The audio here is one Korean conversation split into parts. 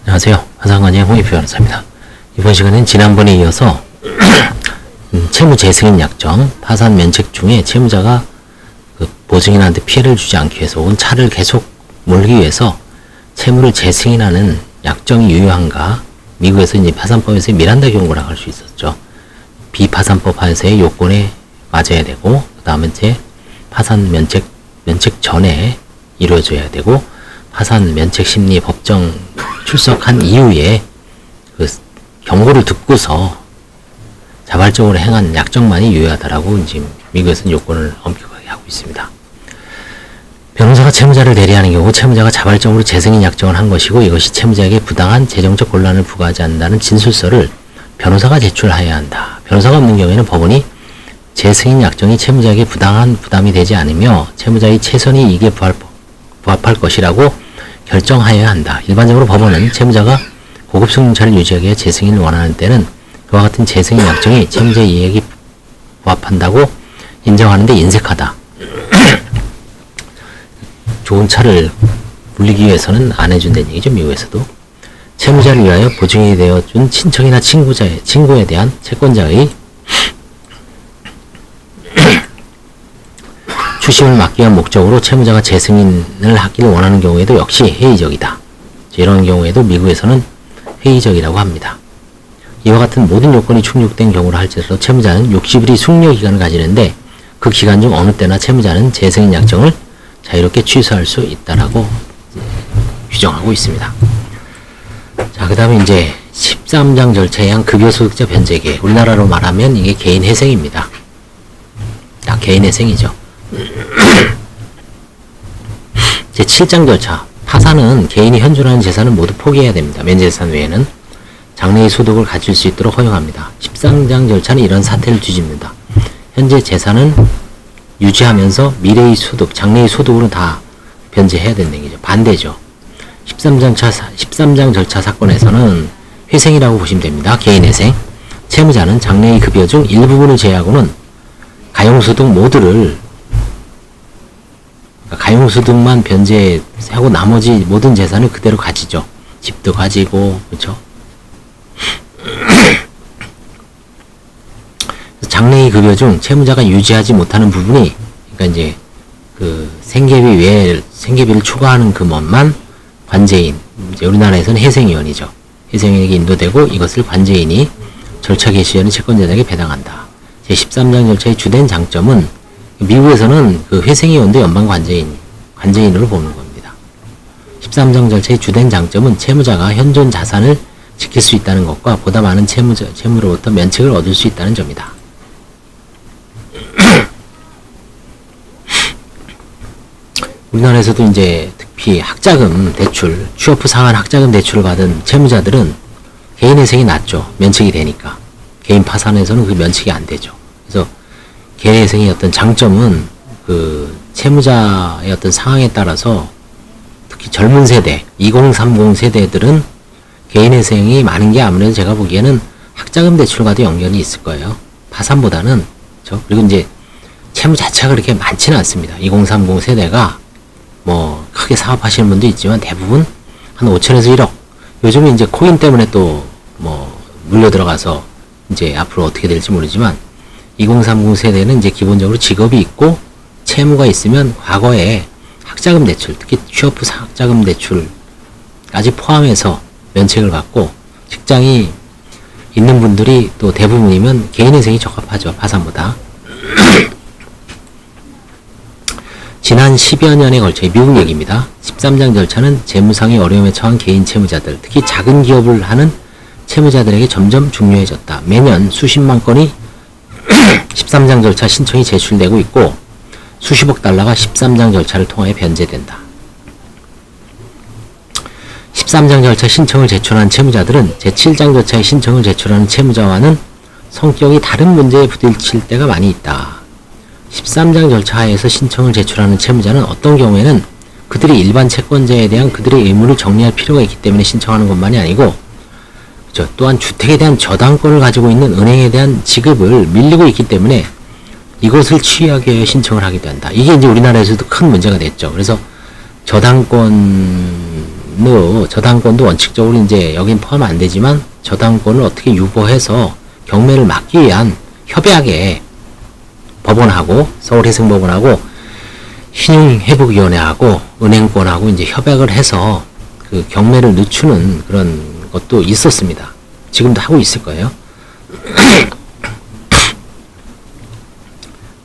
안녕하세요. 화상관의 홍익표 변호사입니다. 이번 시간은 지난번에 이어서 채무 재승인 약정, 파산 면책 중에 채무자가 보증인한테 피해를 주지 않기 위해서 혹은 차를 계속 몰기 위해서 채무를 재승인하는 약정이 유효한가, 미국에서 이제 파산법에서 미란다 경고라고 할 수 있었죠. 비파산법 하에서의 요건에 맞아야 되고, 그 다음에 이제 파산 면책 전에 이루어져야 되고, 파산 면책 심리 법정 출석한 이후에 그 경고를 듣고서 자발적으로 행한 약정만이 유효하다라고 지금 미국에서는 요건을 엄격하게 하고 있습니다. 변호사가 채무자를 대리하는 경우 채무자가 자발적으로 재승인 약정을 한 것이고 이것이 채무자에게 부당한 재정적 곤란을 부과하지 않는다는 진술서를 변호사가 제출해야 한다. 변호사가 없는 경우에는 법원이 재승인 약정이 채무자에게 부당한 부담이 되지 않으며 채무자의 최선의 이익에 부합할 것이라고 결정하여야 한다. 일반적으로 법원은 채무자가 고급 승용차를 유지하기 위해 재승인을 원하는 때는 그와 같은 재승인 약정이 채무자의 이익에 부합한다고 인정하는 데 인색하다. 좋은 차를 물리기 위해서는 안 해준다는 얘기죠. 미국에서도. 채무자를 위하여 보증이 되어준 친척이나 친구에 대한 채권자의 추심을 막기 위한 목적으로 채무자가 재승인을 하기를 원하는 경우에도 역시 회의적이다. 이런 경우에도 미국에서는 회의적이라고 합니다. 이와 같은 모든 요건이 충족된 경우라 할지라도 채무자는 60일의 숙려 기간을 가지는데 그 기간 중 어느 때나 채무자는 재승인 약정을 자유롭게 취소할 수 있다라고 규정하고 있습니다. 자, 그 다음에 이제 13장 절차에 의한 급여소득자 변제계, 우리나라로 말하면 이게 개인회생입니다. 딱 개인회생이죠. 제7장 절차, 파산은 개인이 현존하는 재산을 모두 포기해야 됩니다. 면제재산 외에는 장래의 소득을 가질 수 있도록 허용합니다. 13장 절차는 이런 사태를 뒤집는다. 현재 재산은 유지하면서 미래의 소득, 장래의 소득으로 다 변제해야 된다는 얘기죠. 반대죠. 13장 절차 사건에서는 회생이라고 보시면 됩니다. 개인회생. 채무자는 장래의 급여 중 일부분을 제외하고는 가용소득 모두를, 가용소득만 변제하고 나머지 모든 재산을 그대로 가지죠. 집도 가지고, 그렇죠? 장래의 급여 중 채무자가 유지하지 못하는 부분이, 그러니까 이제 그 생계비를 초과하는 금원만 관제인, 이제 우리나라에서는 회생위원이죠. 회생위원에게 인도되고 이것을 관제인이 절차 개시 전에 채권자에게 배당한다. 제13장 절차의 주된 장점은 미국에서는 그 회생위원도 연방 관제인으로 보는 겁니다. 13장 절차의 주된 장점은 채무자가 현존 자산을 지킬 수 있다는 것과 보다 많은 채무로부터 면책을 얻을 수 있다는 점이다. 우리나라에서도 이제 특히 학자금 대출, 취업 후 상한 학자금 대출을 받은 채무자들은 개인회생이 낫죠. 면책이 되니까. 개인 파산에서는 그 면책이 안 되죠. 그래서 개인회생의 어떤 장점은 그 채무자의 어떤 상황에 따라서 특히 젊은 세대, 2030 세대들은 개인회생이 많은 게 아무래도 제가 보기에는 학자금 대출과도 연결이 있을 거예요. 파산보다는. 그렇죠? 그리고 이제 채무 자체가 그렇게 많지는 않습니다. 2030 세대가 뭐 크게 사업하시는 분도 있지만 대부분 한 5천에서 1억. 요즘은 이제 코인 때문에 또 뭐 물려 들어가서 이제 앞으로 어떻게 될지 모르지만 2030 세대는 이제 기본적으로 직업이 있고 채무가 있으면 과거에 학자금 대출, 특히 취업 후 학자금 대출까지 포함해서 면책을 받고 직장이 있는 분들이 또 대부분이면 개인회생이 적합하죠. 파산보다. 지난 10여 년에 걸쳐 미국 얘기입니다. 13장 절차는 재무상의 어려움에 처한 개인 채무자들, 특히 작은 기업을 하는 채무자들에게 점점 중요해졌다. 매년 수십만 건이 13장 절차 신청이 제출되고 있고 수십억 달러가 13장 절차를 통하여 변제된다. 13장 절차 신청을 제출한 채무자들은 제7장 절차의 신청을 제출하는 채무자와는 성격이 다른 문제에 부딪힐 때가 많이 있다. 13장 절차 하에서 신청을 제출하는 채무자는 어떤 경우에는 그들이 일반 채권자에 대한 그들의 의무를 정리할 필요가 있기 때문에 신청하는 것만이 아니고, 또한 주택에 대한 저당권을 가지고 있는 은행에 대한 지급을 밀리고 있기 때문에 이것을 취하기 위해 신청을 하기도 한다. 이게 이제 우리나라에서도 큰 문제가 됐죠. 그래서 저당권 저당권도 원칙적으로 이제 여긴 포함 안 되지만 저당권을 어떻게 유보해서 경매를 막기 위한 협약에 법원하고 서울해상법원하고 신용회복위원회하고 은행권하고 이제 협약을 해서 그 경매를 늦추는 그런 것도 있었습니다. 지금도 하고 있을 거예요.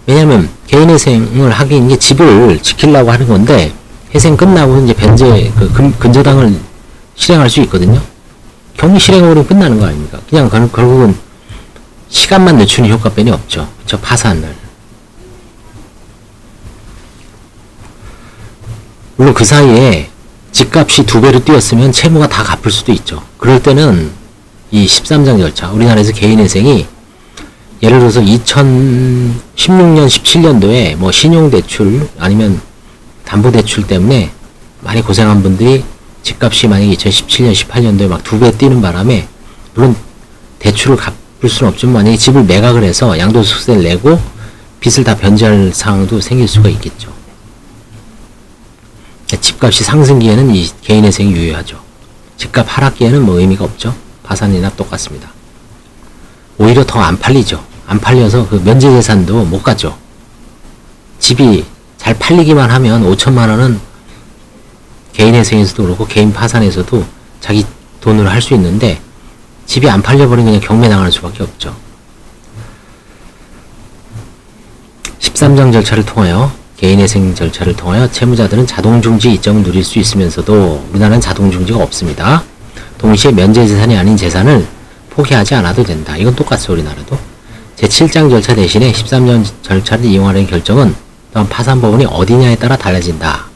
왜냐면 개인회생을 하기 이게 집을 지키려고 하는 건데 회생 끝나고 이제 변제 근저당을 실행할 수 있거든요. 경매 실행으로 끝나는 거 아닙니까? 그냥 결국은 시간만 늦추는 효과뿐이 없죠. 저 파산을. 물론 그 사이에 집값이 2배로 뛰었으면 채무가 다 갚을 수도 있죠. 그럴 때는 이 13장 절차, 우리나라에서 개인회생이 예를 들어서 2016년, 17년도에 뭐 신용대출 아니면 담보대출 때문에 많이 고생한 분들이 집값이 만약에 2017년, 18년도에 막 2배 뛰는 바람에 물론 대출을 갚을 수는 없지만 만약에 집을 매각을 해서 양도소득세를 내고 빚을 다 변제할 상황도 생길 수가 있겠죠. 집값이 상승기에는 이 개인회생이 유효하죠. 집값 하락기에는 뭐 의미가 없죠. 파산이나 똑같습니다. 오히려 더 안 팔리죠. 안 팔려서 그 면제재산도 못 갖죠. 집이 잘 팔리기만 하면 5천만 원은 개인회생에서도 그렇고 개인 파산에서도 자기 돈으로 할 수 있는데 집이 안 팔려버리면 그냥 경매 당할 수밖에 없죠. 13장 절차를 통하여 개인회생 절차를 통하여 채무자들은 자동중지 이점을 누릴 수 있으면서도 우리나라는 자동중지가 없습니다. 동시에 면제재산이 아닌 재산을 포기하지 않아도 된다. 이건 똑같죠. 우리나라도. 제7장 절차 대신에 13장 절차를 이용하는 결정은 또한 파산법원이 어디냐에 따라 달라진다.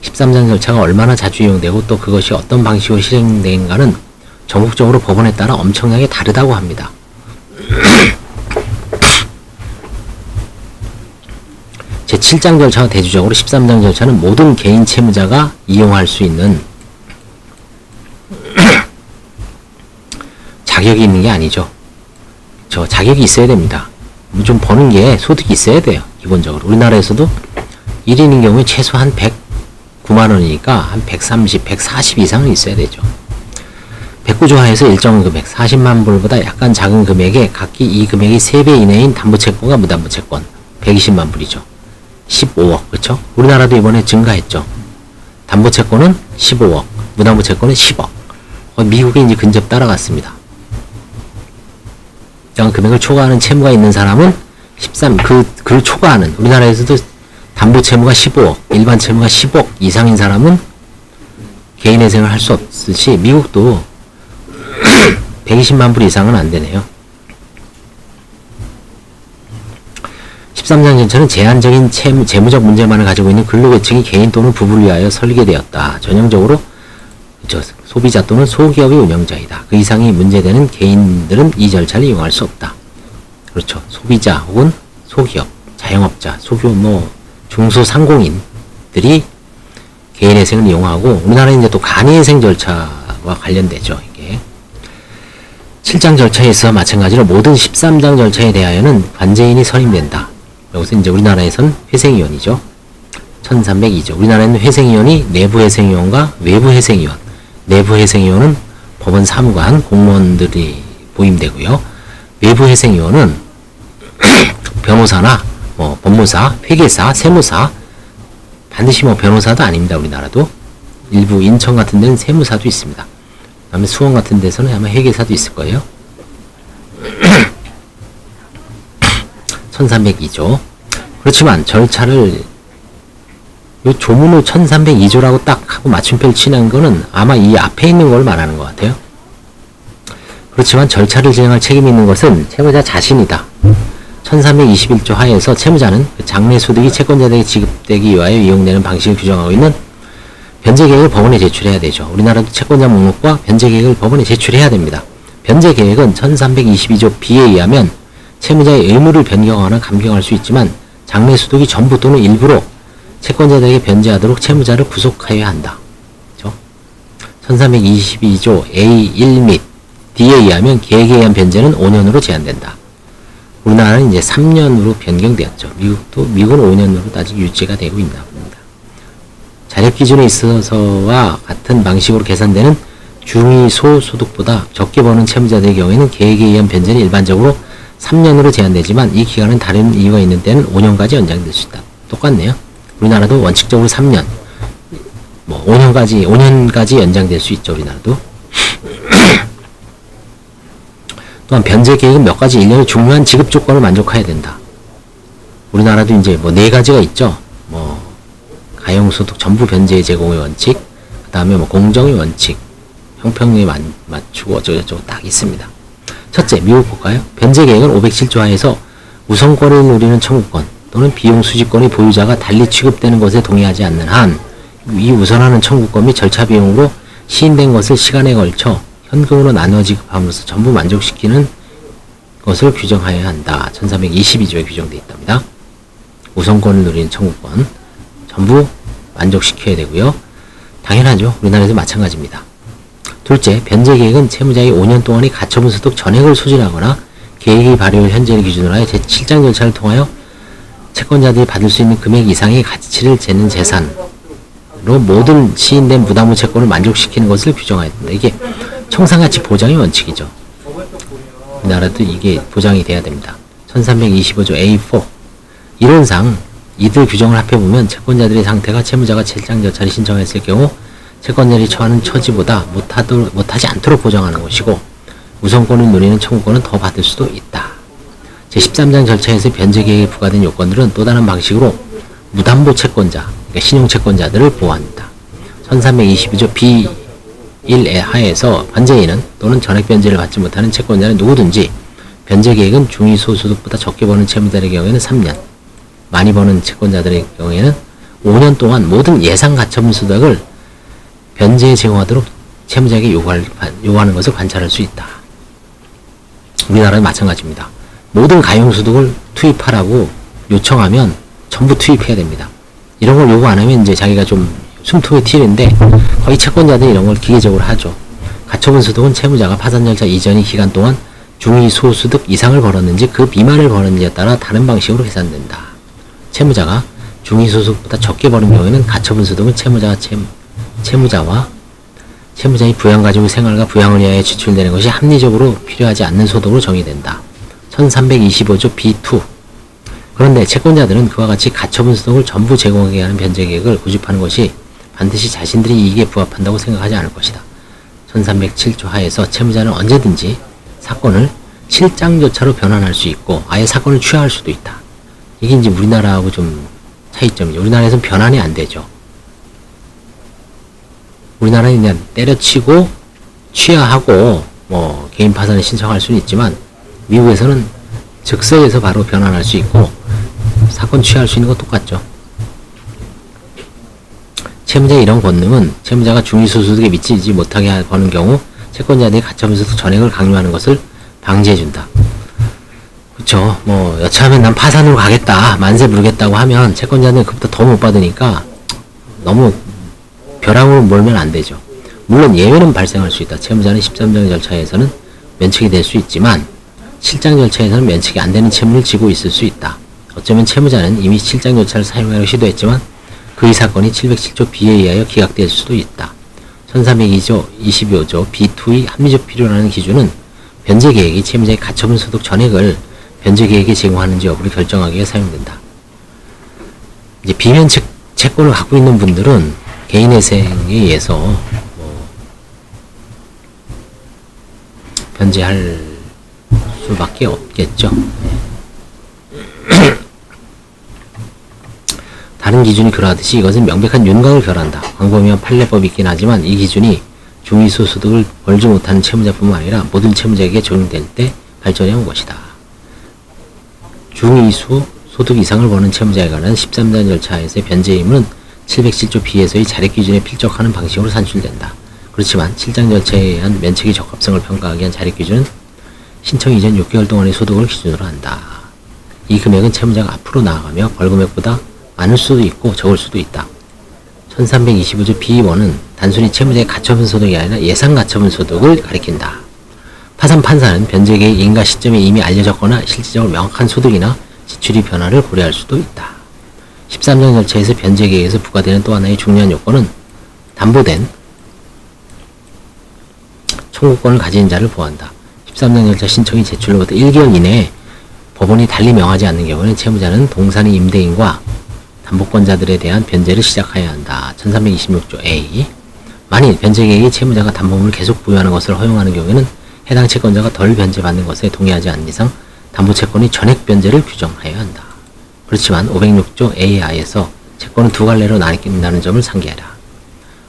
13장 절차가 얼마나 자주 이용되고 또 그것이 어떤 방식으로 실행되는가는 전국적으로 법원에 따라 엄청나게 다르다고 합니다. 제7장 절차와 대조적으로 13장 절차는 모든 개인 채무자가 이용할 수 있는 자격이 있는 게 아니죠. 저 자격이 있어야 됩니다. 좀 버는 게 소득이 있어야 돼요. 기본적으로. 우리나라에서도 1인인 경우에 최소한 109만 원이니까 한 130, 140 이상은 있어야 되죠. 109조 하에서 일정 금액, 40만 불보다 약간 작은 금액에 각기 이 금액이 3배 이내인 담보채권과 무담보채권, 120만 불이죠. 15억, 그렇죠? 우리나라도 이번에 증가했죠. 담보채권은 15억, 무담보채권은 10억. 미국이 이제 근접 따라갔습니다. 이런 금액을 초과하는 채무가 있는 사람은 13, 그를 초과하는, 우리나라에서도 담보 채무가 15억, 일반 채무가 10억 이상인 사람은 개인회생을 할 수 없듯이 미국도 120만 불 이상은 안 되네요. 13장 절차는 제한적인 재무적 문제만을 가지고 있는 근로계층이 개인 또는 부부를 위하여 설계되었다. 전형적으로 소비자 또는 소기업의 운영자이다. 그 이상이 문제되는 개인들은 이 절차를 이용할 수 없다. 그렇죠. 소비자 혹은 소기업, 자영업자, 중소상공인들이 개인회생을 이용하고 우리나라는 이제 또 간이회생 절차와 관련되죠. 이게 7장 절차에 있어 마찬가지로 모든 13장 절차에 대하여는 관제인이 선임된다. 여기서 이제 우리나라에선 회생위원이죠. 1302조. 우리나라에는 회생위원이 내부회생위원과 외부회생위원. 내부회생위원은 법원 사무관, 공무원들이 보임되고요. 외부회생위원은 변호사나 법무사, 회계사, 세무사, 반드시 변호사도 아닙니다. 우리나라도. 일부 인천 같은 데는 세무사도 있습니다. 그 다음에 수원 같은 데서는 아마 회계사도 있을 거예요. 1302조. 그렇지만 절차를 이 조문을 1302조라고 딱 하고 맞춤표를 치는 거는 아마 이 앞에 있는 걸 말하는 것 같아요. 그렇지만 절차를 진행할 책임이 있는 것은 채무자 자신이다. 1321조 하에서 채무자는 장래소득이 채권자에게 지급되기 위하여 이용되는 방식을 규정하고 있는 변제계획을 법원에 제출해야 되죠. 우리나라도 채권자 목록과 변제계획을 법원에 제출해야 됩니다. 변제계획은 1322조 B에 의하면 채무자의 의무를 변경하거나 감경할 수 있지만 장래소득이 전부 또는 일부로 채권자들에게 변제하도록 채무자를 구속하여야 한다. 그렇죠? 1322조 A1 및 D에 의하면 계획에 의한 변제는 5년으로 제한된다. 우리나라는 이제 3년으로 변경되었죠. 미국은 5년으로 아직 유지가 되고 있나 봅니다. 자력 기준에 있어서와 같은 방식으로 계산되는 중위소소득보다 적게 버는 채무자들의 경우에는 계획에 의한 변제는 일반적으로 3년으로 제한되지만 이 기간은 다른 이유가 있는 때는 5년까지 연장될 수 있다. 똑같네요. 우리나라도 원칙적으로 3년, 5년까지 연장될 수 있죠. 우리나라도. 또한 변제 계획은 몇 가지 일련의 중요한 지급 조건을 만족해야 된다. 우리나라도 이제 4가지가 있죠. 가용소득 전부 변제 제공의 원칙, 그 다음에 공정의 원칙, 형평에 맞추고 어쩌고저쩌고 딱 있습니다. 첫째, 미국 볼까요? 변제 계획은 507조 하에서 우선권을 누리는 청구권 또는 비용 수집권의 보유자가 달리 취급되는 것에 동의하지 않는 한, 이 우선하는 청구권 및 절차 비용으로 시인된 것을 시간에 걸쳐 현금으로 나누어 지급함으로써 전부 만족시키는 것을 규정하여야 한다. 1322조에 규정되어 있답니다. 우선권을 누리는 청구권 전부 만족시켜야 되고요. 당연하죠. 우리나라에도 마찬가지입니다. 둘째, 변제 계획은 채무자의 5년 동안의 가처분 소득 전액을 소진하거나 계획의 발효일 현재를 기준으로 하여 제7장 절차를 통하여 채권자들이 받을 수 있는 금액 이상의 가치를 재는 재산으로 모든 시인된 무담보 채권을 만족시키는 것을 규정하여야 된다. 이게 청산가치 보장의 원칙이죠. 우리나라도 이게 보장이 돼야 됩니다. 1325조 A4 이론상 이들 규정을 합해보면 채권자들의 상태가 채무자가 7장 절차를 신청했을 경우 채권자들이 처하는 처지보다 못하지 않도록 보장하는 것이고 우선권을 누리는 청구권은 더 받을 수도 있다. 제13장 절차에서 변제 계획에 부과된 요건들은 또 다른 방식으로 무담보 채권자, 그러니까 신용채권자들을 보호한다. 1322조 B1의 하에서 변제인은 또는 전액 변제를 받지 못하는 채권자는 누구든지 변제 계획은 중위소소득보다 적게 버는 채무자의 경우에는 3년, 많이 버는 채권자들의 경우에는 5년 동안 모든 예상 가처분 소득을 변제에 제공하도록 채무자에게 요구하는 것을 관찰할 수 있다. 우리나라는 마찬가지입니다. 모든 가용소득을 투입하라고 요청하면 전부 투입해야 됩니다. 이런 걸 요구 안 하면 이제 자기가 좀 숨통이 튀는데 거의 채권자들이 이런 걸 기계적으로 하죠. 가처분 소득은 채무자가 파산 절차 이전의 기간 동안 중위소소득 이상을 벌었는지 그 미만을 벌었는지에 따라 다른 방식으로 계산된다. 채무자가 중위소득보다 적게 버는 경우에는 가처분 소득은 채무자와 채무자의 부양 가지고 생활과 부양을 위하여 지출되는 것이 합리적으로 필요하지 않는 소득으로 정의된다. 1325조 B2 그런데 채권자들은 그와 같이 가처분 소득을 전부 제공하게 하는 변제 계획을 고집하는 것이 반드시 자신들이 이익에 부합한다고 생각하지 않을 것이다. 1307조 하에서 채무자는 언제든지 사건을 실장조차로 변환할 수 있고 아예 사건을 취하할 수도 있다. 이게 이제 우리나라하고 좀 차이점이죠. 우리나라에서는 변환이 안 되죠. 우리나라는 그냥 때려치고 취하하고 개인 파산을 신청할 수는 있지만 미국에서는 즉석에서 바로 변환할 수 있고 사건 취할 수 있는 거 똑같죠. 채무자의 이런 권능은 채무자가 중위소소득에 미치지 못하게 버는 경우 채권자들이 가처분 소득 전액을 강요하는 것을 방지해준다. 그쵸. 여차하면 난 파산으로 가겠다, 만세 부르겠다고 하면 채권자는 그보다 더 못 받으니까 너무 벼랑으로 몰면 안 되죠. 물론 예외는 발생할 수 있다. 채무자는 13장 절차에서는 면책이 될 수 있지만 7장 절차에서는 면책이 안 되는 채무를 지고 있을 수 있다. 어쩌면 채무자는 이미 7장 절차를 사용하려고 시도했지만 그의 사건이 707조 B에 의하여 기각될 수도 있다. 1322조 B2의 합리적 필요라는 기준은 변제 계획이 채무자의 가처분 소득 전액을 변제 계획에 제공하는지 여부를 결정하기 위해 사용된다. 이제 비면책 채권을 갖고 있는 분들은 개인회생에 의해서 변제할 수밖에 없겠죠. 다른 기준이 그러하듯이 이것은 명백한 윤곽을 결한다. 광범위한 판례법이 있긴 하지만 이 기준이 중위소소득을 벌지 못하는 채무자뿐만 아니라 모든 채무자에게 적용될 때 발전해 온 것이다. 중위소 소득 이상을 버는 채무자에 관한 13단 절차에서의 변제 의무는 707조 B에서의 자력 기준에 필적하는 방식으로 산출된다. 그렇지만 7장 절차에 의한 면책의 적합성을 평가하기 위한 자력 기준은 신청 이전 6개월 동안의 소득을 기준으로 한다. 이 금액은 채무자가 앞으로 나아가며 벌금액보다 많을 수도 있고 적을 수도 있다. 1325조 B1은 단순히 채무자의 가처분 소득이 아니라 예상 가처분 소득을 가리킨다. 파산 판사는 변제 계획 인가 시점에 이미 알려졌거나 실질적으로 명확한 소득이나 지출의 변화를 고려할 수도 있다. 13장 절차에서 변제 계획에서 부과되는 또 하나의 중요한 요건은 담보된 청구권을 가진 자를 보호한다. 13장 절차 신청이 제출로부터 1개월 이내에 법원이 달리 명하지 않는 경우에는 채무자는 동산의 임대인과 담보권자들에 대한 변제를 시작해야 한다. 1326조 A. 만일 변제 계획이 채무자가 담보물을 계속 보유하는 것을 허용하는 경우에는 해당 채권자가 덜 변제받는 것에 동의하지 않는 이상 담보채권이 전액 변제를 규정하여야 한다. 그렇지만 506조 AI에서 채권은 두 갈래로 나뉜다는 점을 상기하라.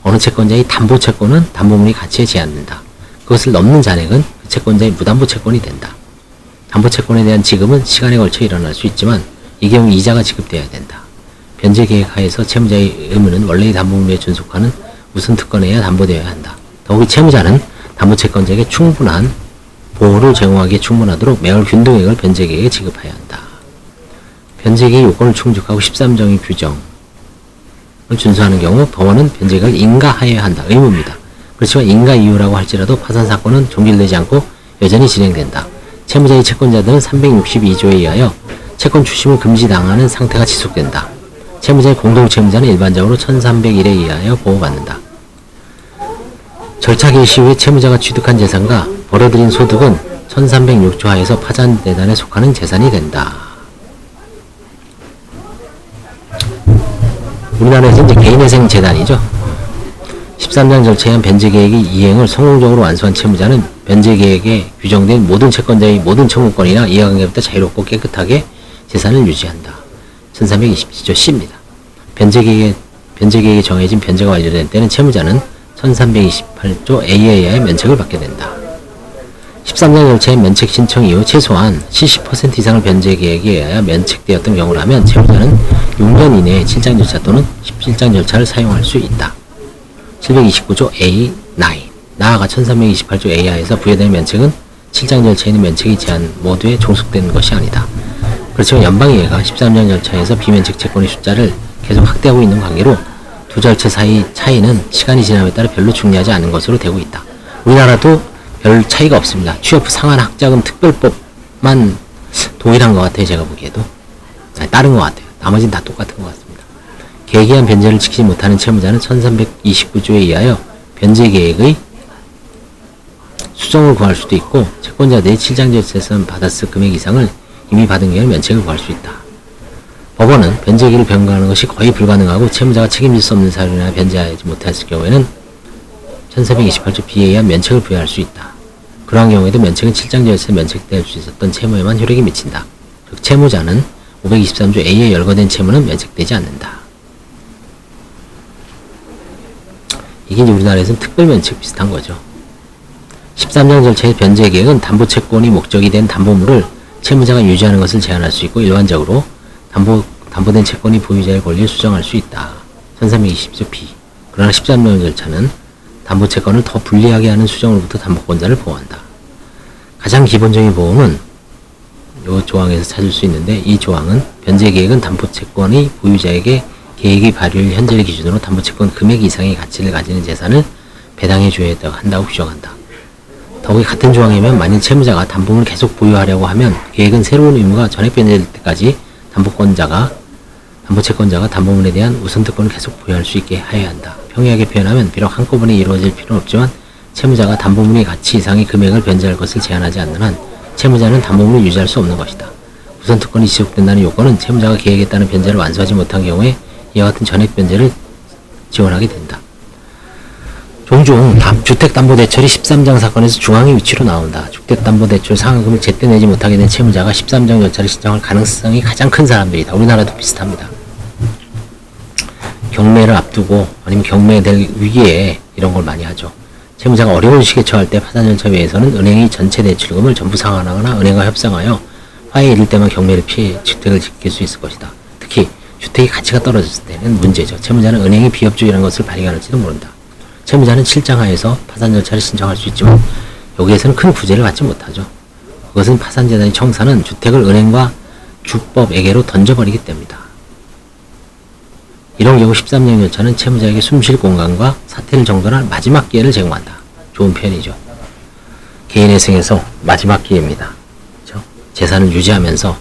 어느 채권자의 담보채권은 담보물이 가치에 제한된다. 그것을 넘는 잔액은 그 채권자의 무담보채권이 된다. 담보채권에 대한 지급은 시간에 걸쳐 일어날 수 있지만 이 경우 이자가 지급되어야 된다. 변제 계획 하에서 채무자의 의무는 원래의 담보물에 준속하는 우선 특권에야 담보되어야 한다. 더욱이 채무자는 담보채권자에게 충분한 보호를 제공하기에 충분하도록 매월 균등액을 변제 계획에 지급해야 한다. 변제 계획 요건을 충족하고 13정의 규정을 준수하는 경우 법원은 변제 계획을 인가하여야 한다. 의무입니다. 그렇지만 인가 이유라고 할지라도 파산 사건은 종결되지 않고 여전히 진행된다. 채무자의 채권자들은 362조에 의하여 채권 출심을 금지당하는 상태가 지속된다. 채무자의 공동채무자는 일반적으로 1301에 의하여 보호받는다. 절차 개시 후에 채무자가 취득한 재산과 벌어들인 소득은 1306조 하에서 파산재단에 속하는 재산이 된다. 우리나라에서 이제 개인회생 재단이죠. 13장 절차에 의한 변제 계획의 이행을 성공적으로 완수한 채무자는 변제 계획에 규정된 모든 채권자의 모든 청구권이나 이해관계부터 자유롭고 깨끗하게 재산을 유지한다. 1327조 C입니다. 변제 계획에 정해진 변제가 완료된 때는 채무자는 1328조 A에 의하여 면책을 받게 된다. 13장 절차의 면책 신청 이후 최소한 70% 이상을 변제 계획에 의하여 면책되었던 경우라면 채무자는 6년 이내에 7장 절차 또는 17장 절차를 사용할 수 있다. 729조 A9 나아가 1328조 A하에서 부여되는 면책은 7장 절차에 있는 면책의 제한 모두에 종속되는 것이 아니다. 그렇지만 연방의회가 13장 절차에서 비면책 채권의 숫자를 계속 확대하고 있는 관계로 두 절차 사이 차이는 시간이 지남에 따라 별로 중요하지 않은 것으로 되고 있다. 우리나라도 별 차이가 없습니다. 취업 상한 학자금 특별법만 동일한 것 같아요. 제가 보기에도. 다른 것 같아요. 나머지는 다 똑같은 것 같습니다. 계획이한 변제를 지키지 못하는 채무자는 1329조에 의하여 변제 계획의 수정을 구할 수도 있고 채권자들이 7장 절차에서 받았을 금액 이상을 이미 받은 경우 면책을 구할 수 있다. 법원은 변제 계획을 변경하는 것이 거의 불가능하고 채무자가 책임질 수 없는 사유나 변제하지 못했을 경우에는 1428조 B에 의한 면책을 부여할 수 있다. 그러한 경우에도 면책은 7장 절차에 면책될 수 있었던 채무에만 효력이 미친다. 즉 채무자는 523조 A에 열거된 채무는 면책되지 않는다. 이게 이제 우리나라에서는 특별면책 비슷한 거죠. 13장 절차의 변제 계획은 담보채권이 목적이 된 담보물을 채무자가 유지하는 것을 제한할 수 있고 일반적으로 담보된 채권이 보유자의 권리를 수정할 수 있다. 1320조 B. 그러나 13장 절차는 담보채권을 더 불리하게 하는 수정으로부터 담보권자를 보호한다. 가장 기본적인 보호는 이 조항에서 찾을 수 있는데 이 조항은 변제 계획은 담보채권의 보유자에게 계획의 발효일 현재를 기준으로 담보채권 금액 이상의 가치를 가지는 재산을 배당해 줘야 한다고 규정한다. 더욱이 같은 조항이면 만일 채무자가 담보물을 계속 보유하려고 하면 계획은 새로운 의무가 전액 변제될 때까지 담보채권자가 담보물에 대한 우선특권을 계속 보유할 수 있게 하여야 한다. 평이하게 표현하면 비록 한꺼번에 이루어질 필요는 없지만 채무자가 담보물의 가치 이상의 금액을 변제할 것을 제한하지 않는 한 채무자는 담보물을 유지할 수 없는 것이다. 우선특권이 지속된다는 요건은 채무자가 계획에 따른 변제를 완수하지 못한 경우에 이와 같은 전액 변제를 지원하게 된다. 종종 주택담보대출이 13장 사건에서 중앙의 위치로 나온다. 주택담보대출 상환금을 제때 내지 못하게 된 채무자가 13장 절차를 신청할 가능성이 가장 큰 사람들이다. 우리나라도 비슷합니다. 경매를 앞두고 아니면 경매될 위기에 이런 걸 많이 하죠. 채무자가 어려운 시기에 처할 때 파산절차위에서는 은행이 전체 대출금을 전부 상환하거나 은행과 협상하여 화해에 이를 때만 경매를 피해 주택을 지킬 수 있을 것이다. 특히 주택의 가치가 떨어졌을 때는 문제죠. 채무자는 은행이 비협조이라는 것을 발견할지도 모른다. 채무자는 7장 하에서 파산 절차를 신청할 수 있지만 여기에서는 큰 구제를 받지 못하죠. 그것은 파산재단의 청사는 주택을 은행과 주법에게로 던져버리기 때문이다. 이런 경우 13년 절차는 채무자에게 숨쉴 공간과 사퇴를 정돈할 마지막 기회를 제공한다. 좋은 표현이죠. 개인회생에서 마지막 기회입니다. 그렇죠? 재산을 유지하면서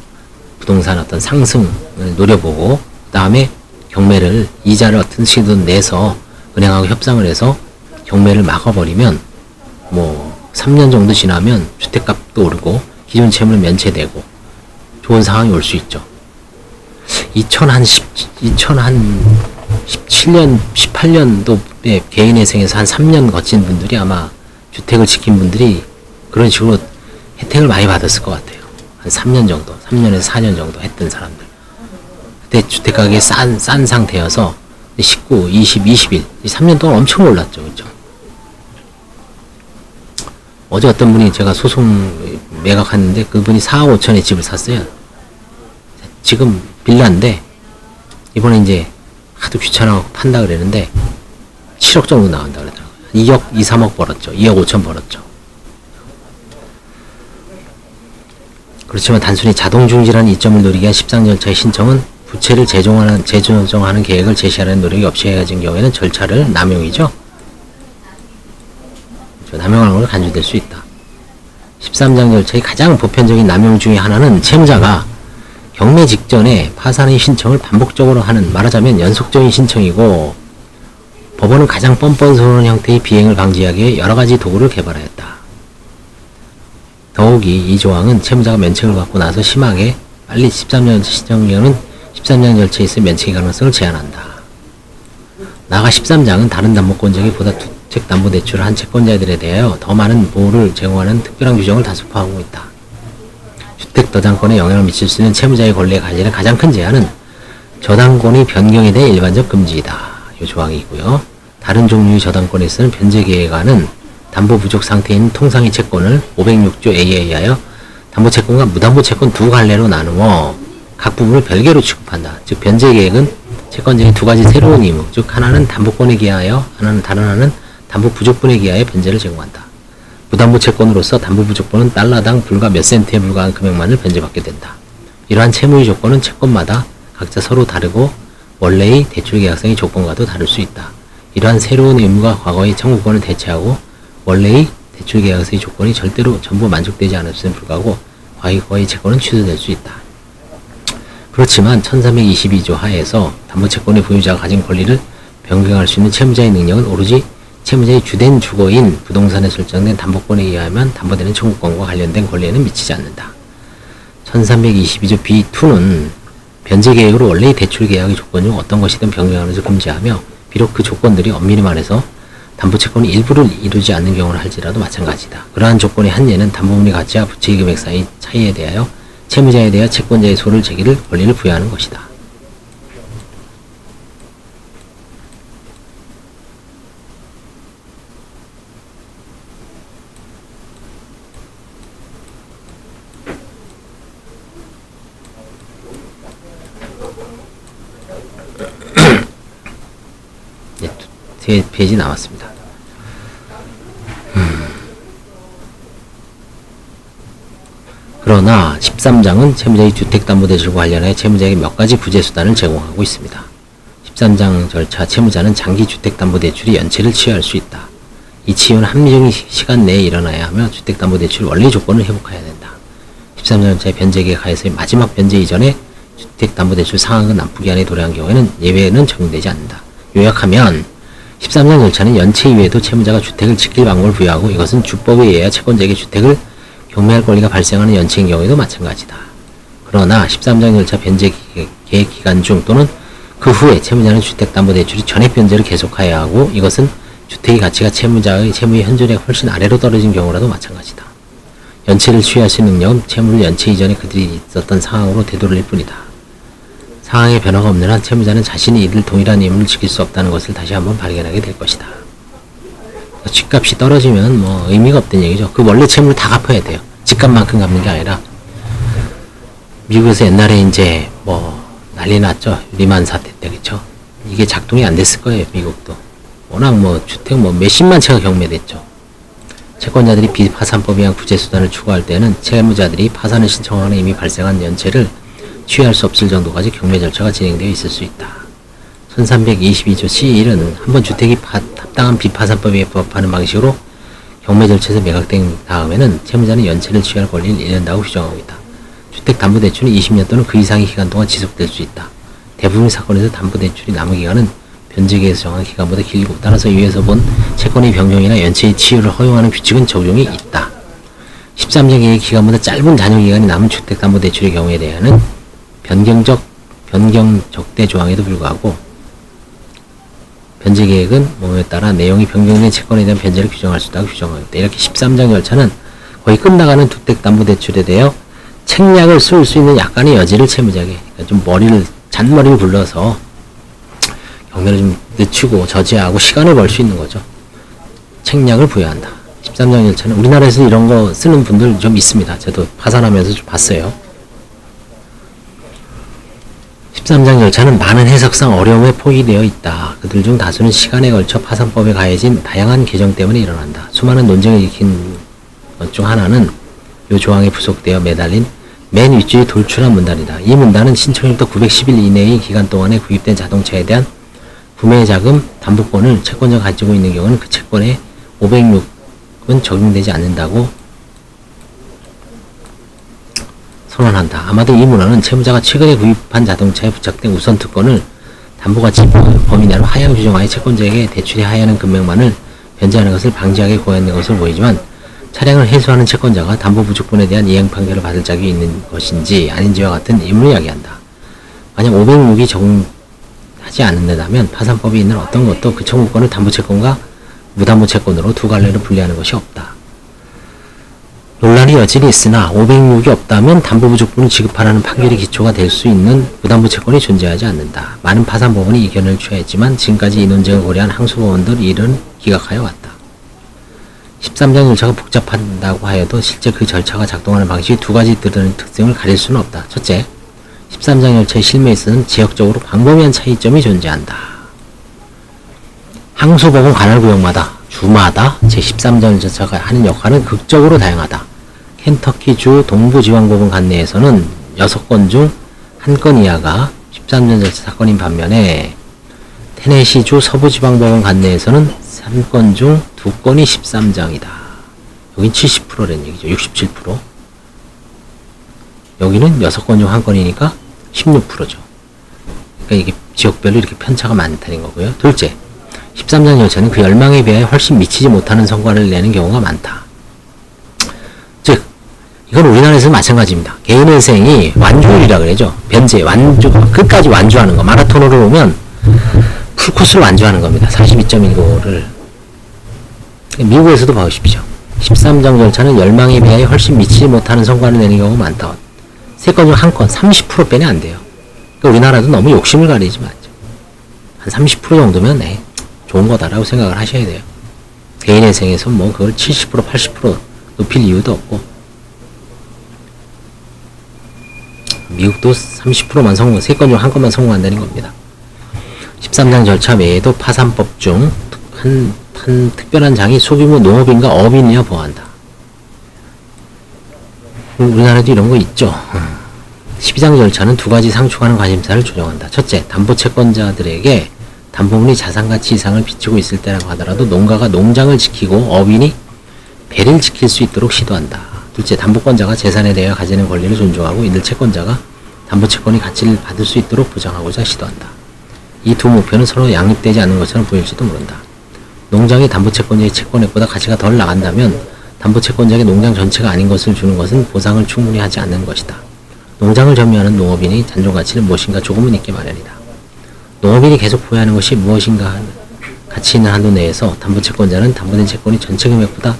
부동산 어떤 상승을 노려보고 다음에 경매를 이자를 어떤 식이든 내서 은행하고 협상을 해서 경매를 막아버리면 뭐 3년 정도 지나면 주택값도 오르고 기존 채무를 면제되고 좋은 상황이 올 수 있죠. 2017년, 18년도에 개인회생에서 한 3년 거친 분들이 아마 주택을 지킨 분들이 그런 식으로 혜택을 많이 받았을 것 같아요. 한 3년 정도, 3년에서 4년 정도 했던 사람들. 그때 주택가격이 싼 상태여서 19, 20, 21, 3년 동안 엄청 올랐죠. 그죠? 어제 어떤 분이 제가 소송 매각했는데 그분이 4억 5천에 집을 샀어요. 지금 빌라인데 이번에 이제 하도 귀찮아서 판다 그랬는데 7억 정도 나간다 그러더라고요. 2억, 2, 3억 벌었죠. 2억 5천 벌었죠. 그렇지만 단순히 자동중지라는 이점을 노리기 위한 13 절차의 신청은 부채를 재조정하는 계획을 제시하는 노력이 없이 해야진 경우에는 절차를 남용이죠. 남용하는 걸 간주될 수 있다. 13장 절차의 가장 보편적인 남용 중의 하나는 채무자가 경매 직전에 파산의 신청을 반복적으로 하는, 말하자면 연속적인 신청이고, 법원은 가장 뻔뻔스러운 형태의 비행을 방지하기 위해 여러 가지 도구를 개발하였다. 더욱이 이 조항은 채무자가 면책을 받고 나서 심하게 빨리 13년 신청료는 13년 절차에 있을 면책의 가능성을 제한한다. 나아가 13장은 다른 담보권자에게 보다 주택담보대출을 한 채권자들에 대하여 더 많은 보호를 제공하는 특별한 규정을 다수 포함하고 있다. 주택저당권에 영향을 미칠 수 있는 채무자의 권리에 관련된 가장 큰 제한은 저당권의 변경에 대해 일반적 금지이다. 이 조항이 있고요. 다른 종류의 저당권에 있어서는 변제계획안은 담보 부족 상태에 있는 통상의 채권을 506조 A에 의하여 담보채권과 무담보채권 두 갈래로 나누어 각 부분을 별개로 취급한다. 즉 변제계획은 채권자의 두 가지 새로운 의무, 즉 하나는 담보권에 기하여 다른 하나는 담보 부족분에 기하여 변제를 제공한다. 무담보채권으로서 담보 부족분은 달러당 불과 몇 센트에 불과한 금액만을 변제받게 된다. 이러한 채무의 조건은 채권마다 각자 서로 다르고 원래의 대출계약상의 조건과도 다를 수 있다. 이러한 새로운 의무가 과거의 청구권을 대체하고 원래의 대출계약서의 조건이 절대로 전부 만족되지 않았음에 불구하고 과거의 채권은 취소될 수 있다. 그렇지만 1322조 하에서 담보채권의 보유자가 가진 권리를 변경할 수 있는 채무자의 능력은 오로지 채무자의 주된 주거인 부동산에 설정된 담보권에 의하면 담보되는 청구권과 관련된 권리에는 미치지 않는다. 1322조 B2는 변제계획으로 원래의 대출계약의 조건 중 어떤 것이든 변경하는 것을 금지하며 비록 그 조건들이 엄밀히 말해서 담보채권의 일부를 이루지 않는 경우를 할지라도 마찬가지다. 그러한 조건의 한 예는 담보물의 가치와 부채의 금액 사이의 차이에 대하여 채무자에 대하여 채권자의 소를 제기를 권리를 부여하는 것이다. 네, 세 페이지 남았습니다. 그러나 13장은 채무자의 주택담보대출과 관련해 채무자에게 몇 가지 구제수단을 제공하고 있습니다. 13장 절차 채무자는 장기 주택담보대출이 연체를 취하할 수 있다. 이 취유는 합리적인 시간 내에 일어나야 하며 주택담보대출 원리 조건을 회복해야 된다. 13장 절차의 변제계획 하에서의 마지막 변제 이전에 주택담보대출 상환금 납부기한에 도래한 경우에는 예외는 적용되지 않는다. 요약하면 13장 절차는 연체 이외에도 채무자가 주택을 지킬 방법을 부여하고 이것은 주법에 의해 채권자에게 주택을 경매할 권리가 발생하는 연체인 경우에도 마찬가지다. 그러나 13장 절차 변제 계획 기간 중 또는 그 후에 채무자는 주택담보대출이 전액 변제를 계속해야 하고 이것은 주택의 가치가 채무자의 채무의 현존에 훨씬 아래로 떨어진 경우라도 마찬가지다. 연체를 취할 수 있는 능력은 채무를 연체 이전에 그들이 있었던 상황으로 되돌릴 뿐이다. 상황의 변화가 없는 한 채무자는 자신이 이들 동일한 의무를 지킬 수 없다는 것을 다시 한번 발견하게 될 것이다. 집값이 떨어지면 뭐 의미가 없다는 얘기죠. 그 원래 채무를 다 갚아야 돼요. 집값만큼 갚는 게 아니라 미국에서 옛날에 이제 뭐 난리 났죠. 리만 사태 때 그쵸. 이게 작동이 안 됐을 거예요. 미국도 워낙 뭐 주택 뭐 몇십만 채가 경매됐죠. 채권자들이 비파산법에 의한 구제수단을 추구할 때는 채무자들이 파산을 신청하거나 이미 발생한 연체를 취할 수 없을 정도까지 경매 절차가 진행되어 있을 수 있다. 1322조 C1은 한번 주택이 합당한 비파산법에 부합하는 방식으로 경매 절차에서 매각된 다음에는 채무자는 연체를 취할 권리를 잃는다고 규정하고 있다. 주택담보대출은 20년 또는 그 이상의 기간 동안 지속될 수 있다. 대부분의 사건에서 담보대출이 남은 기간은 변제계에서 정한 기간보다 길고, 따라서 위에서 본 채권의 변경이나 연체의 치유를 허용하는 규칙은 적용이 있다. 13장의 기간보다 짧은 잔여기간이 남은 주택담보대출의 경우에 대해서는 변경 적대 조항에도 불구하고 변제계획은 몸에 따라 내용이 변경된 채권에 대한 변제를 규정할 수 있다고 규정하였다. 이렇게 13장 절차는 거의 끝나가는 주택담보대출에 대하여 책략을 쓸 수 있는 약간의 여지를 채무자에게, 그러니까 좀 잔머리를 굴러서 경매를 좀 늦추고 저지하고 시간을 벌 수 있는 거죠. 책략을 부여한다. 13장 절차는 우리나라에서 이런 거 쓰는 분들 좀 있습니다. 저도 파산하면서 좀 봤어요. 13장 절차는 많은 해석상 어려움에 포기되어 있다. 그들 중 다수는 시간에 걸쳐 파산법에 가해진 다양한 개정 때문에 일어난다. 수많은 논쟁을 일으킨 것 중 하나는 이 조항에 부속되어 매달린 맨 윗줄이 돌출한 문단이다. 이 문단은 신청일부터 910일 이내의 기간 동안에 구입된 자동차에 대한 구매자금 담보권을 채권자가 가지고 있는 경우는 그 채권에 506은 적용되지 않는다고 선언한다. 아마도 이 문헌은 채무자가 최근에 구입한 자동차에 부착된 우선 특권을 담보가치 범위 내로 하향 규정하여 채권자에게 대출이 하향하는 금액만을 변제하는 것을 방지하게 고안된 것으로 보이지만, 차량을 회수하는 채권자가 담보 부족분에 대한 이행 판결을 받을 자격이 있는 것인지 아닌지와 같은 의문을 야기한다. 만약 506이 적용하지 않는다면 파산법에 있는 어떤 것도 그 청구권을 담보채권과 무담보채권으로 두 갈래로 분리하는 것이 없다. 논란의 여지는 있으나 506이 없다면 담보부족분을 지급하라는 판결이 기초가 될 수 있는 무담보채권이 존재하지 않는다. 많은 파산법원이 이 견해를 취하였지만 지금까지 이 논쟁을 고려한 항소법원들 이를 기각하여 왔다. 13장 절차가 복잡하다고 하여도 실제 그 절차가 작동하는 방식이 두 가지 특성을 가릴 수는 없다. 첫째, 13장 절차의 실무에 있어서는 지역적으로 광범위한 차이점이 존재한다. 항소법원 관할구역마다 주마다 제13장 절차가 하는 역할은 극적으로 다양하다. 켄터키주 동부지방법원 관내에서는 6건 중 1건 이하가 13장 절차 사건인 반면에 테네시주 서부지방법원 관내에서는 3건 중 2건이 13장이다. 여긴 70%라는 얘기죠. 67%. 여기는 6건 중 1건이니까 16%죠. 그러니까 이게 지역별로 이렇게 편차가 많다는 거고요. 둘째, 13장 절차는 그 열망에 비하여 훨씬 미치지 못하는 성과를 내는 경우가 많다. 즉, 이건 우리나라에서 마찬가지입니다. 개인의 생이 완주율이라 그러죠. 변제, 끝까지 완주하는 거. 마라톤으로 보면 풀코스를 완주하는 겁니다. 42.195를. 미국에서도 봐보십시오. 13장 절차는 열망에 비하여 훨씬 미치지 못하는 성과를 내는 경우가 많다. 3건 중 1건, 30%빼내 안 돼요. 그러니까 우리나라도 너무 욕심을 가리지 마죠. 한 30% 정도면 좋은 거다라고 생각을 하셔야 돼요. 개인의 생에서 뭐 그걸 70%, 80% 높일 이유도 없고, 미국도 30%만 성공, 3건 중 1건만 성공한다는 겁니다. 13장 절차 외에도 파산법 중 한 특별한 장이 소규모 농업인과 어업인이야 보호한다. 우리나라도 이런 거 있죠. 12장 절차는 두 가지 상충하는 관심사를 조정한다. 첫째, 담보채권자들에게 담보물이 자산가치 이상을 비추고 있을 때라고 하더라도 농가가 농장을 지키고 어민이 배를 지킬 수 있도록 시도한다. 둘째, 담보권자가 재산에 대해 가지는 권리를 존중하고 이들 채권자가 담보채권의 가치를 받을 수 있도록 보장하고자 시도한다. 이 두 목표는 서로 양립되지 않는 것처럼 보일지도 모른다. 농장이 담보채권자의 채권액보다 가치가 덜 나간다면 담보채권자에게 농장 전체가 아닌 것을 주는 것은 보상을 충분히 하지 않는 것이다. 농장을 점유하는 농업인이 잔존가치는 무엇인가 조금은 있기 마련이다. 농업인이 계속 보유하는 것이 무엇인가 가치 있는 한도 내에서 담보채권자는 담보된 채권이 전체 금액보다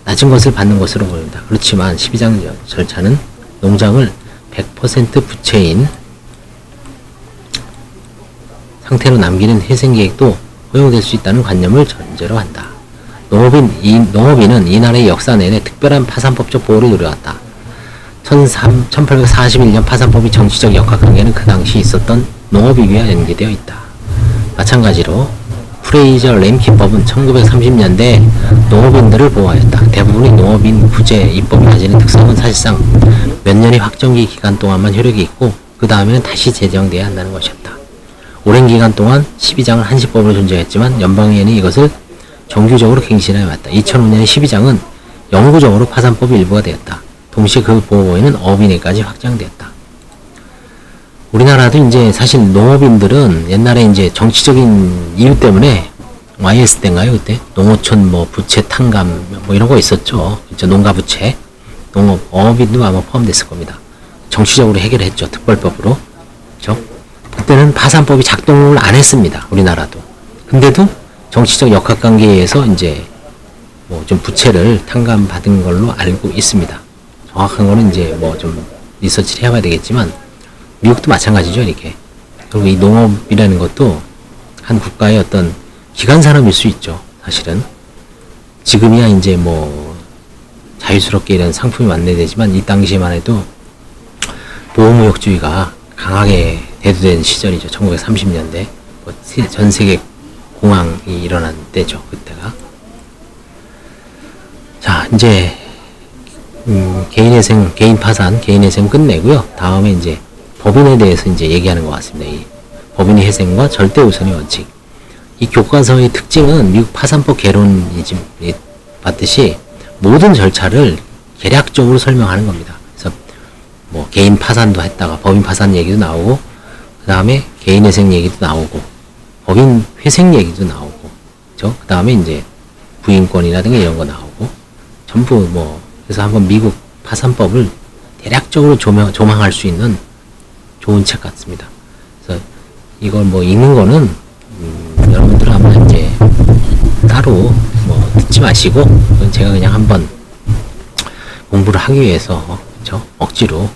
낮은 것을 받는 것으로 보인다. 그렇지만 12장 절차는 농장을 100% 부채인 상태로 남기는 회생계획도 허용될 수 있다는 관념을 전제로 한다. 농업인은 이 나라의 역사 내내 특별한 파산법적 보호를 누려왔다. 1841년 파산법의 정치적 역학관계는 그 당시 있었던 농업위기와 연계되어 있다. 마찬가지로 프레이저 램키법은 1930년대에 농업인들을 보호하였다. 대부분의 농업인 구제 입법이 가지는 특성은 사실상 몇 년의 확정기 기간 동안만 효력이 있고 그 다음에는 다시 제정돼야 한다는 것이었다. 오랜 기간 동안 12장은 한시법으로 존재했지만 연방의회는 이것을 정규적으로 갱신하여 왔다. 2005년의 12장은 영구적으로 파산법의 일부가 되었다. 동시에 그 보호에는 어업인에까지 확장되었다. 우리나라도 이제 사실 농업인들은 옛날에 이제 정치적인 이유 때문에 YS 때인가요? 그때 농어촌 뭐 부채 탕감 뭐 이런 거 있었죠. 그죠? 농가 부채, 농업 어업인도 아마 포함됐을 겁니다. 정치적으로 해결했죠. 특별법으로. 그죠? 그때는 파산법이 작동을 안 했습니다. 우리나라도. 근데도 정치적 역학관계에 의해서 이제 뭐 좀 부채를 탕감 받은 걸로 알고 있습니다. 정확한 거는 이제 뭐 좀 리서치를 해봐야 되겠지만 미국도 마찬가지죠. 이렇게. 그리고 이 농업이라는 것도 한 국가의 어떤 기간 산업일 수 있죠. 사실은 지금이야 이제 뭐 자유스럽게 이런 상품이 만들어되지만 이 당시에만 해도 보호무역주의가 강하게 대두된 시절이죠. 1930년대 뭐 전 세계 공황이 일어난 때죠. 그때가. 자, 이제 개인회생, 개인 파산, 개인회생 끝내고요. 다음에 이제 법인에 대해서 이제 얘기하는 것 같습니다. 이 법인의 회생과 절대 우선의 원칙. 이 교과서의 특징은 미국 파산법 개론이 봤듯이 모든 절차를 개략적으로 설명하는 겁니다. 그래서 뭐 개인 파산도 했다가 법인 파산 얘기도 나오고, 그 다음에 개인 회생 얘기도 나오고, 법인 회생 얘기도 나오고, 그죠? 그 다음에 이제 부인권이라든가 이런 거 나오고, 전부 뭐, 그래서 한번 미국 파산법을 대략적으로 조망할 수 있는 좋은 책 같습니다. 그래서 이걸 뭐 읽는 거는, 여러분들은 아마 이제 따로 뭐 듣지 마시고, 제가 그냥 한번 공부를 하기 위해서, 그쵸? 억지로,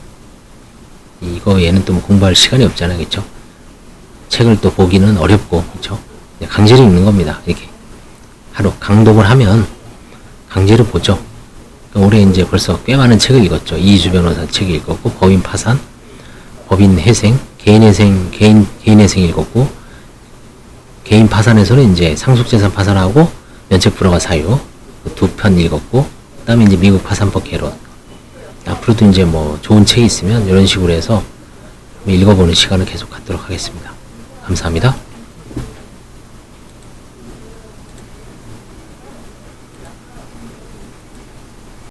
얘는 또 뭐 공부할 시간이 없잖아요. 그쵸? 책을 또 보기는 어렵고, 그쵸? 강제로 읽는 겁니다. 이렇게. 하루 강독을 하면 강제로 보죠. 올해 이제 벌써 꽤 많은 책을 읽었죠. 이희주 변호사 책 읽었고, 법인 파산, 법인 회생, 개인 회생, 개인 회생 읽었고, 개인 파산에서는 이제 상속재산 파산하고 면책 불허가 사유 두 편 읽었고, 그 다음에 이제 미국 파산법 개론. 앞으로도 이제 뭐 좋은 책이 있으면 이런 식으로 해서 읽어보는 시간을 계속 갖도록 하겠습니다. 감사합니다.